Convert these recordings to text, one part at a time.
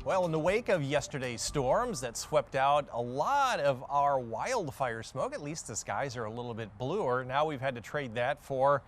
Well, in the wake of yesterday's storms that swept out a lot of our wildfire smoke, at least the skies are a little bit bluer. Now we've had to trade that for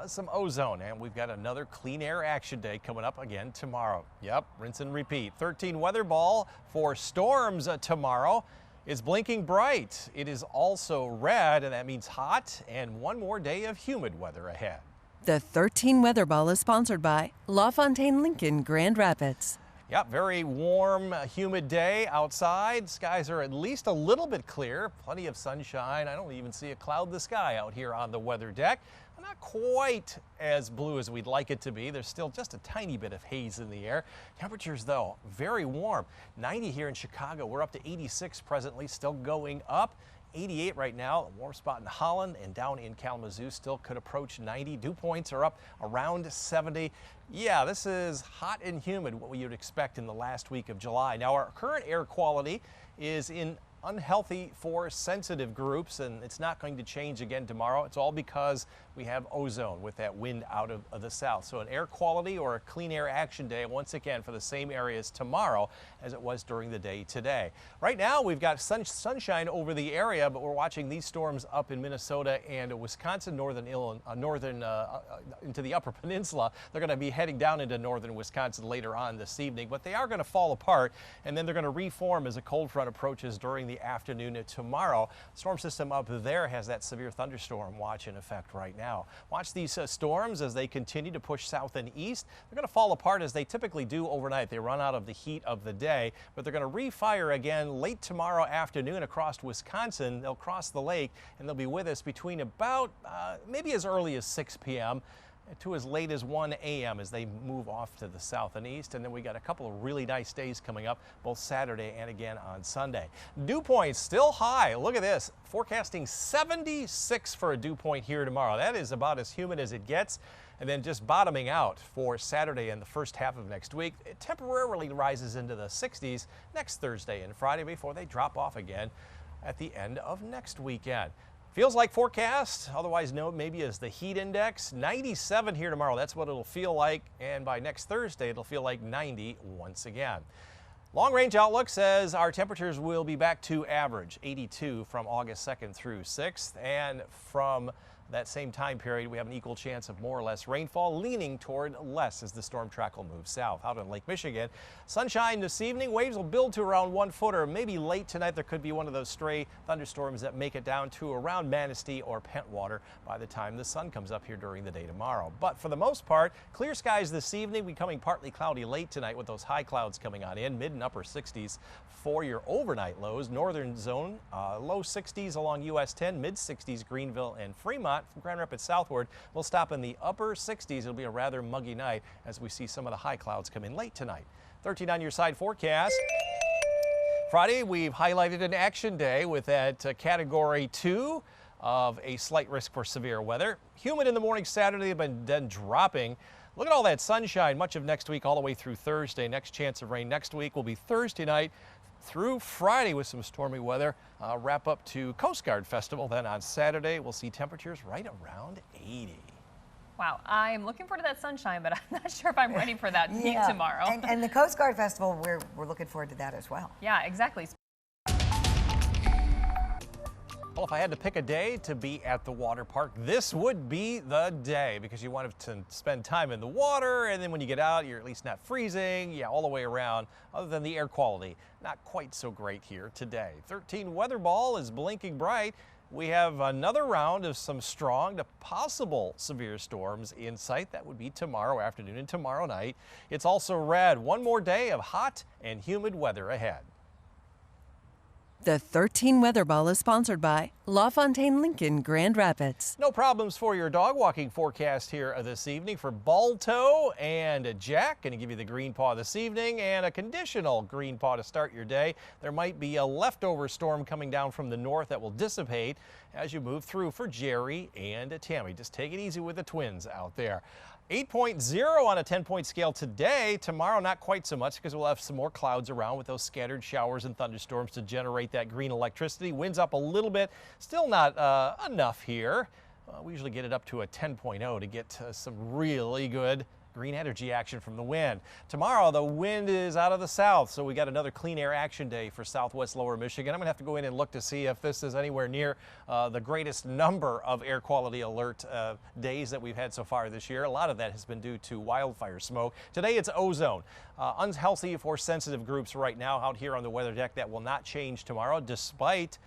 some ozone, and we've got another clean air action day coming up again tomorrow. Yep, rinse and repeat. 13 weather ball for storms tomorrow is blinking bright. It is also red, and that means hot, and one more day of humid weather ahead. The 13 weather ball is sponsored by LaFontaine Lincoln Grand Rapids. Yep, very warm, humid day outside. Skies are at least a little bit clear. Plenty of sunshine. I don't even see a cloud in the sky out here on the weather deck. Not quite as blue as we'd like it to be. There's still just a tiny bit of haze in the air. Temperatures, though, very warm. 90 here in Chicago. We're up to 86 presently, still going up. 88 right now. A warm spot in Holland and down in Kalamazoo still could approach 90. Dew points are up around 70. Yeah, this is hot and humid, what we would expect in the last week of July. Now, our current air quality is in unhealthy for sensitive groups, and it's not going to change again tomorrow. It's all because we have ozone with that wind out of the south. So an air quality or a clean air action day once again for the same areas tomorrow as it was during the day today. Right now we've got sunshine over the area, but we're watching these storms up in Minnesota and Wisconsin, northern into the Upper Peninsula. They're going to be heading down into northern Wisconsin later on this evening, but they are going to fall apart, and then they're going to reform as a cold front approaches during the afternoon tomorrow. Storm system up there has that severe thunderstorm watch in effect right now. Watch these storms as they continue to push south and east. They're going to fall apart as they typically do overnight. They run out of the heat of the day, but they're going to refire again late tomorrow afternoon across Wisconsin. They'll cross the lake and they'll be with us between about maybe as early as 6 p.m. to as late as 1 a.m. as they move off to the south and east. And then we got a couple of really nice days coming up, both Saturday and again on Sunday. Dew points still high. Look at this. Forecasting 76 for a dew point here tomorrow. That is about as humid as it gets. And then just bottoming out for Saturday and the first half of next week. It temporarily rises into the 60s next Thursday and Friday before they drop off again at the end of next weekend. Feels like forecast, otherwise known maybe as the heat index. 97 here tomorrow, that's what it'll feel like. And by next Thursday, it'll feel like 90 once again. Long range outlook says our temperatures will be back to average, 82 from August 2nd through 6th. And from that same time period, we have an equal chance of more or less rainfall, leaning toward less as the storm track will move south. Out in Lake Michigan, sunshine this evening. Waves will build to around 1 foot, or maybe late tonight there could be one of those stray thunderstorms that make it down to around Manistee or Pentwater by the time the sun comes up here during the day tomorrow. But for the most part, clear skies this evening, becoming partly cloudy late tonight with those high clouds coming on in. Mid and upper 60s for your overnight lows. Northern zone, low 60s along US 10, mid 60s Greenville and Fremont. From Grand Rapids southward, we'll stop in the upper 60s. It'll be a rather muggy night as we see some of the high clouds come in late tonight. 13 on your side forecast. Friday, we've highlighted an action day with that category 2 of a slight risk for severe weather. Humid in the morning Saturday, but then dropping. Look at all that sunshine much of next week all the way through Thursday. Next chance of rain next week will be Thursday night through Friday with some stormy weather. Wrap up to Coast Guard Festival. Then on Saturday, we'll see temperatures right around 80. Wow, I'm looking forward to that sunshine, but I'm not sure if I'm ready for that heat tomorrow. And the Coast Guard Festival, we're looking forward to that as well. Yeah, exactly. Well, if I had to pick a day to be at the water park, this would be the day because you want to spend time in the water, and then when you get out, you're at least not freezing. Yeah, all the way around, other than the air quality, not quite so great here today. 13 weather ball is blinking bright. We have another round of some strong to possible severe storms in sight. That would be tomorrow afternoon and tomorrow night. It's also red. One more day of hot and humid weather ahead. The 13 weather ball is sponsored by LaFontaine Lincoln Grand Rapids. No problems for your dog walking forecast here this evening for Balto and Jack. Going to give you the green paw this evening and a conditional green paw to start your day. There might be a leftover storm coming down from the north that will dissipate as you move through for Jerry and Tammy. Just take it easy with the twins out there. 8.0 on a 10-point scale today. Tomorrow, not quite so much because we'll have some more clouds around with those scattered showers and thunderstorms to generate that green electricity. Winds up a little bit, still not enough here. We usually get it up to a 10.0 to get some really good green energy action from the wind. Tomorrow, the wind is out of the south, so we got another clean air action day for southwest lower Michigan. I'm going to have to go in and look to see if this is anywhere near the greatest number of air quality alert days that we've had so far this year. A lot of that has been due to wildfire smoke. Today, it's ozone. Unhealthy for sensitive groups right now out here on the weather deck. That will not change tomorrow, despite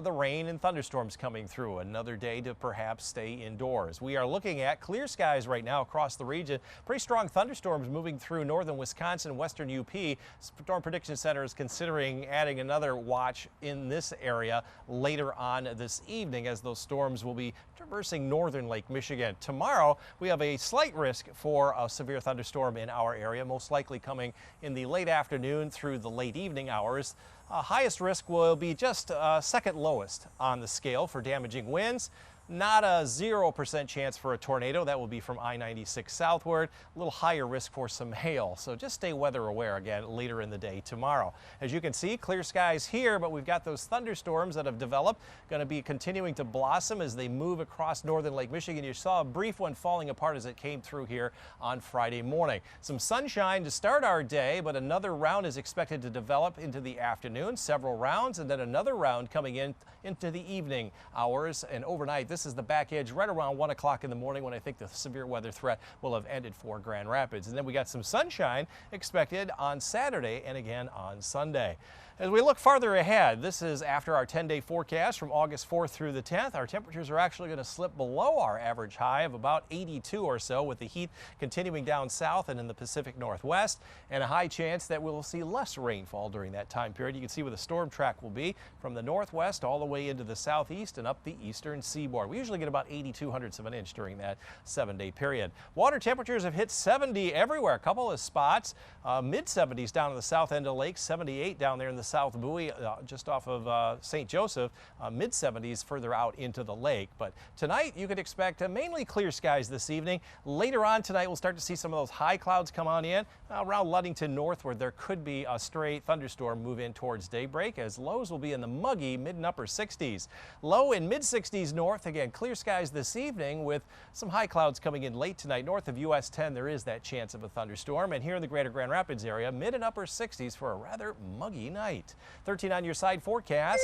the rain and thunderstorms coming through. Another day to perhaps stay indoors. We are looking at clear skies right now across the region. Pretty strong thunderstorms moving through northern Wisconsin, western UP. Storm Prediction Center is considering adding another watch in this area later on this evening, as those storms will be traversing northern Lake Michigan. Tomorrow, we have a slight risk for a severe thunderstorm in our area, most likely coming in the late afternoon through the late evening hours. Highest risk will be just second lowest on the scale for damaging winds. Not a 0% chance for a tornado. That will be from I-96 southward. A little higher risk for some hail. So just stay weather aware again later in the day tomorrow. As you can see, clear skies here, but we've got those thunderstorms that have developed. Going to be continuing to blossom as they move across northern Lake Michigan. You saw a brief one falling apart as it came through here on Friday morning. Some sunshine to start our day, but another round is expected to develop into the afternoon. Several rounds, and then another round coming in into the evening hours and overnight. This is the back edge right around 1 o'clock in the morning, when I think the severe weather threat will have ended for Grand Rapids. And then we got some sunshine expected on Saturday and again on Sunday. As we look farther ahead, this is after our 10-day forecast from August 4th through the 10th. Our temperatures are actually going to slip below our average high of about 82 or so, with the heat continuing down south and in the Pacific Northwest, and a high chance that we'll see less rainfall during that time period. You can see where the storm track will be from the northwest all the way into the southeast and up the eastern seaboard. We usually get about 82/100ths of an inch during that 7-day period. Water temperatures have hit 70 everywhere. A couple of spots, mid-70s down in the south end of the lake, 78 down there in the South Buoy, just off of St. Joseph, mid-70s further out into the lake. But tonight you could expect mainly clear skies this evening. Later on tonight, we'll start to see some of those high clouds come on in around Ludington northward. There could be a stray thunderstorm move in towards daybreak, as lows will be in the muggy mid and upper 60s. Low in mid-60s north. Again, clear skies this evening with some high clouds coming in late tonight. North of US 10, there is that chance of a thunderstorm. And here in the greater Grand Rapids area, mid and upper 60s for a rather muggy night. 13 on your side forecast.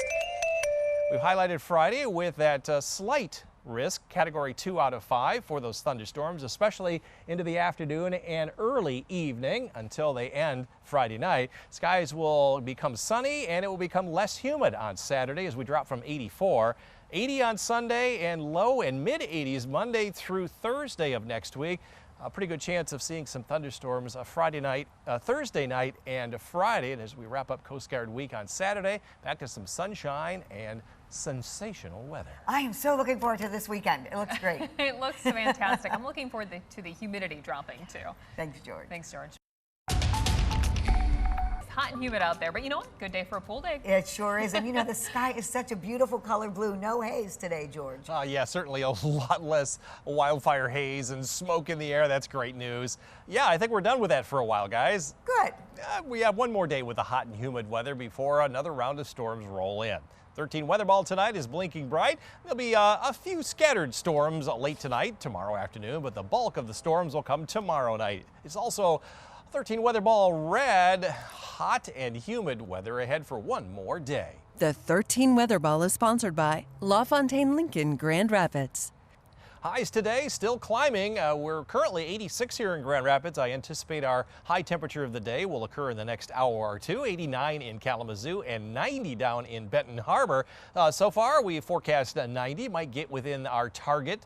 We've highlighted Friday with that slight risk, category 2 out of 5 for those thunderstorms, especially into the afternoon and early evening until they end Friday night. Skies will become sunny and it will become less humid on Saturday as we drop from 84. 80 on Sunday and low and mid 80s Monday through Thursday of next week. A pretty good chance of seeing some thunderstorms Friday night, Thursday night, and Friday. And as we wrap up Coast Guard week on Saturday, back to some sunshine and sensational weather. I am so looking forward to this weekend. It looks great. It looks fantastic. I'm looking forward to the humidity dropping too. Thanks, George. Thanks, George. Hot and humid out there, but you know what? Good day for a pool day. It sure is. And you know, the sky is such a beautiful color blue. No haze today, George. Yeah, certainly a lot less wildfire haze and smoke in the air. That's great news. Yeah, I think we're done with that for a while, guys. Good. We have one more day with the hot and humid weather before another round of storms roll in. 13 weather ball tonight is blinking bright. There'll be a few scattered storms late tonight, tomorrow afternoon, but the bulk of the storms will come tomorrow night. It's also 13 weather ball red, hot and humid weather ahead for one more day. The 13 Weather Ball is sponsored by LaFontaine Lincoln Grand Rapids. Highs today still climbing. We're currently 86 here in Grand Rapids. I anticipate our high temperature of the day will occur in the next hour or two. 89 in Kalamazoo and 90 down in Benton Harbor. So far, we forecast 90. Might get within our target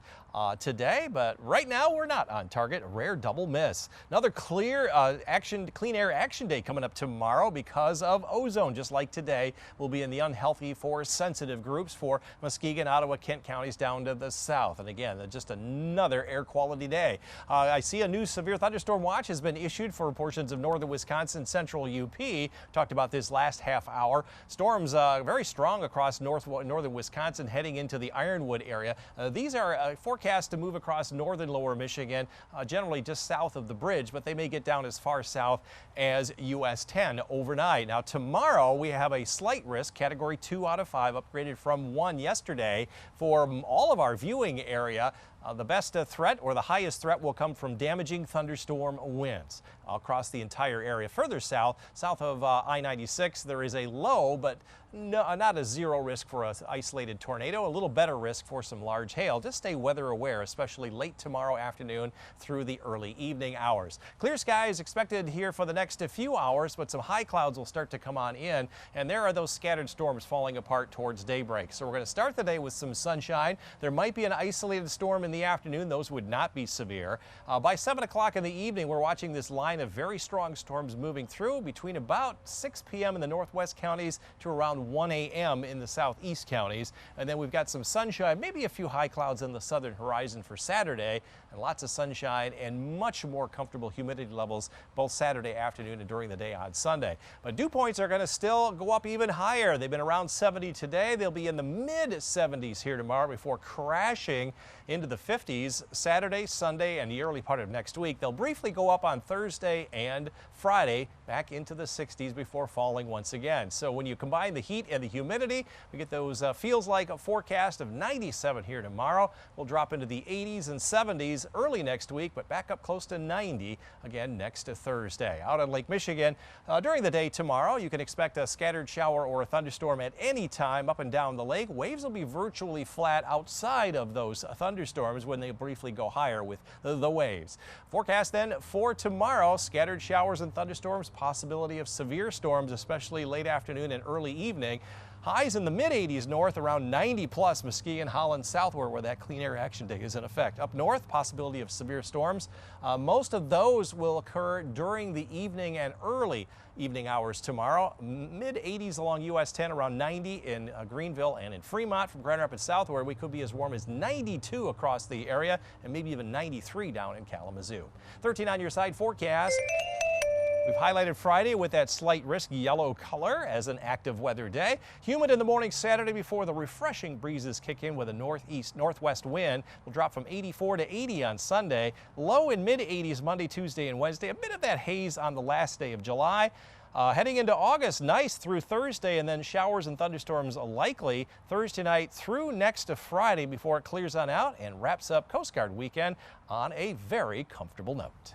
today, but right now we're not on target. A rare double miss. Another clean air action day coming up tomorrow because of ozone. Just like today, we'll be in the unhealthy for sensitive groups for Muskegon, Ottawa, Kent counties down to the south. And again, just another air quality day. I see a new severe thunderstorm watch has been issued for portions of northern Wisconsin, central UP. Talked about this last half hour. Storms very strong across northern Wisconsin heading into the Ironwood area. These are forecast to move across northern lower Michigan, generally just south of the bridge, but they may get down as far south as US 10 overnight. Now tomorrow we have a slight risk, category 2 out of 5, upgraded from 1 yesterday for all of our viewing area. The best threat or the highest threat will come from damaging thunderstorm winds across the entire area. Further south of I-96, there is a low, but not a zero risk for an isolated tornado. A little better risk for some large hail. Just stay weather aware, especially late tomorrow afternoon through the early evening hours. Clear skies expected here for the next few hours, but some high clouds will start to come on in, and there are those scattered storms falling apart towards daybreak. So we're going to start the day with some sunshine. There might be an isolated storm in the afternoon. Those would not be severe. By 7 o'clock in the evening, we're watching this line of very strong storms moving through between about 6 p.m. in the northwest counties to around 1 a.m. in the southeast counties. And then we've got some sunshine, maybe a few high clouds on the southern horizon for Saturday, and lots of sunshine and much more comfortable humidity levels both Saturday afternoon and during the day on Sunday. But dew points are going to still go up even higher. They've been around 70 today. They'll be in the mid 70s here tomorrow before crashing into the 50s Saturday, Sunday, and the early part of next week. They'll briefly go up on Thursday and Friday, back into the 60s before falling once again. So when you combine the heat and the humidity, we get those feels like a forecast of 97 here tomorrow. We'll drop into the 80s and 70s early next week, but back up close to 90 again next Thursday. Out on Lake Michigan, during the day tomorrow, you can expect a scattered shower or a thunderstorm at any time up and down the lake. Waves will be virtually flat outside of those thunderstorms when they briefly go higher with the waves. Forecast then for tomorrow, scattered showers and thunderstorms, possibility of severe storms, especially late afternoon and early evening. Highs in the mid-80s north, around 90 plus Muskegon, Holland southward where that Clean Air Action Day is in effect. Up north, possibility of severe storms. Most of those will occur during the evening and early evening hours tomorrow. Mid-80s along US 10, around 90 in Greenville and in Fremont. From Grand Rapids southward, we could be as warm as 92 across the area and maybe even 93 down in Kalamazoo. 13 on your side forecast. We've highlighted Friday with that slight risk yellow color as an active weather day. Humid in the morning Saturday before the refreshing breezes kick in with a northwest wind. We'll drop from 84 to 80 on Sunday. Low in mid 80s Monday, Tuesday, and Wednesday. A bit of that haze on the last day of July. Heading into August, nice through Thursday, and then showers and thunderstorms likely Thursday night through next to Friday before it clears on out and wraps up Coast Guard weekend on a very comfortable note.